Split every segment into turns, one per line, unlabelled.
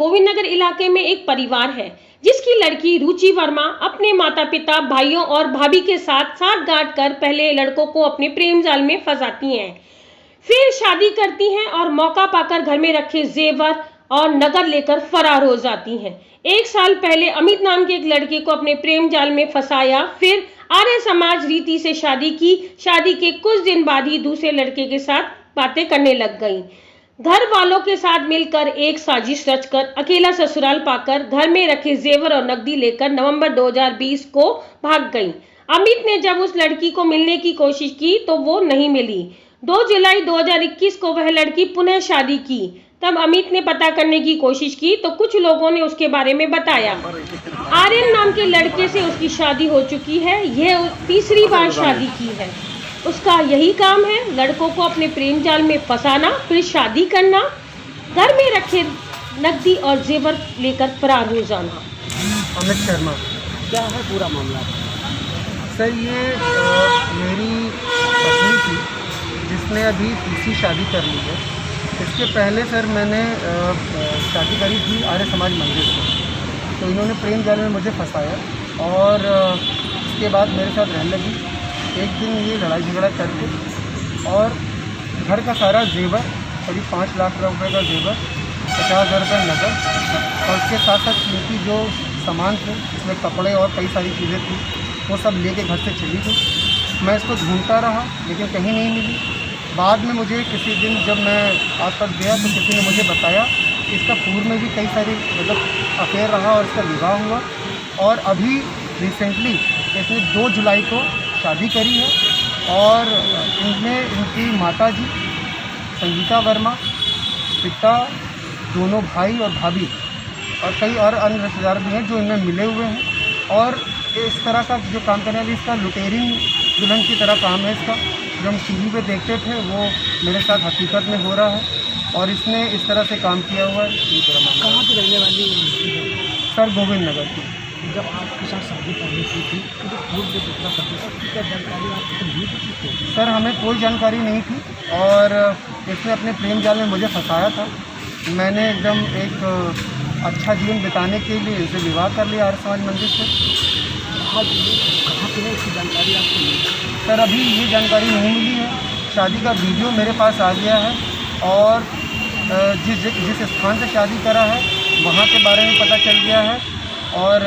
गोविंद नगर इलाके में एक परिवार है जिसकी लड़की रुचि वर्मा अपने माता पिता, भाइयों और भाभी के साथ साठगांठ कर पहले लड़कों को अपने प्रेम जाल में फंसाती हैं, फिर शादी करती हैं और मौका पाकर घर में रखे जेवर और नगद लेकर फरार हो जाती हैं। 1 साल पहले अमित नाम के एक लड़के को अपने प्रेम जाल में फंसाया, फिर आर्य समाज रीति से शादी की। शादी के कुछ दिन बाद ही दूसरे लड़के के साथ बातें करने लग गई। घर वालों के साथ मिलकर एक साजिश रचकर अकेला ससुराल पाकर घर में रखे जेवर और नकदी लेकर नवंबर 2020 को भाग गई। अमित ने जब उस लड़की को मिलने की कोशिश की तो वो नहीं मिली। 2 जुलाई 2021 को वह लड़की पुनः शादी की। तब अमित ने पता करने की कोशिश की तो कुछ लोगों ने उसके बारे में बताया। आर्यन नाम के लड़के से उसकी शादी हो चुकी है। यह तीसरी बार शादी की है। उसका यही काम है, लड़कों को अपने प्रेम जाल में फंसाना, फिर शादी करना, घर में रखे नकदी और जेवर लेकर फरार हो जाना।
अमित शर्मा।
क्या है पूरा मामला?
सर ये मेरी पत्नी थी जिसने अभी तीसरी शादी कर ली है। इसके पहले सर मैंने शादी करी थी आर्य समाज मंदिर से, तो इन्होंने प्रेम जाल में मुझे फंसाया और इसके बाद मेरे साथ रहने लगी। एक दिन ये लड़ाई झगड़ा करके और घर का सारा जेवर, करीब 5 लाख रुपए का जेवर, 50,000 रुपये नकद और उसके साथ साथ कीमती जो सामान थे, इसमें कपड़े और कई सारी चीज़ें थी, वो सब लेके घर से चली गई। मैं इसको ढूंढता रहा लेकिन कहीं नहीं मिली। बाद में मुझे किसी दिन जब मैं आस-पास गया तो किसी ने मुझे बताया कि इसका पूर्व में भी कई सारी अफेयर रहा और इसका विवाह हुआ और अभी रिसेंटली इसने 2 जुलाई को शादी करी है और इनमें इनकी माताजी संगीता वर्मा, पिता, दोनों भाई और भाभी और कई और अन्य रिश्तेदार भी हैं जो इनमें मिले हुए हैं। और इस तरह का जो काम करने वाली इसका लुटेरिंग दुल्हन की तरह काम है इसका। जो हम टीवी पे देखते थे वो मेरे साथ हकीकत में हो रहा है और इसने इस तरह से काम किया हुआ है।
कहाँ पे रहने वाली
सर गोविंद नगर की।
जब आपके साथ शादी करनी थी तो पूर्व में कितना करती थी, क्या जानकारी आपको मिली थी?
सर हमें कोई जानकारी नहीं थी और इसने अपने प्रेम जाल में मुझे फंसाया था। मैंने एकदम एक अच्छा जीवन बिताने के लिए इसे विवाह कर लिया आर्य समाज मंदिर से।
कहाँ पे है इसकी जानकारी आपको मिली?
सर अभी ये जानकारी नहीं मिली है। शादी का वीडियो मेरे पास आ गया है और जिस स्थान से शादी करा है वहाँ के बारे में पता चल गया है और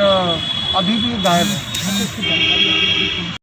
अभी भी गायब है।
इसकी जानकारी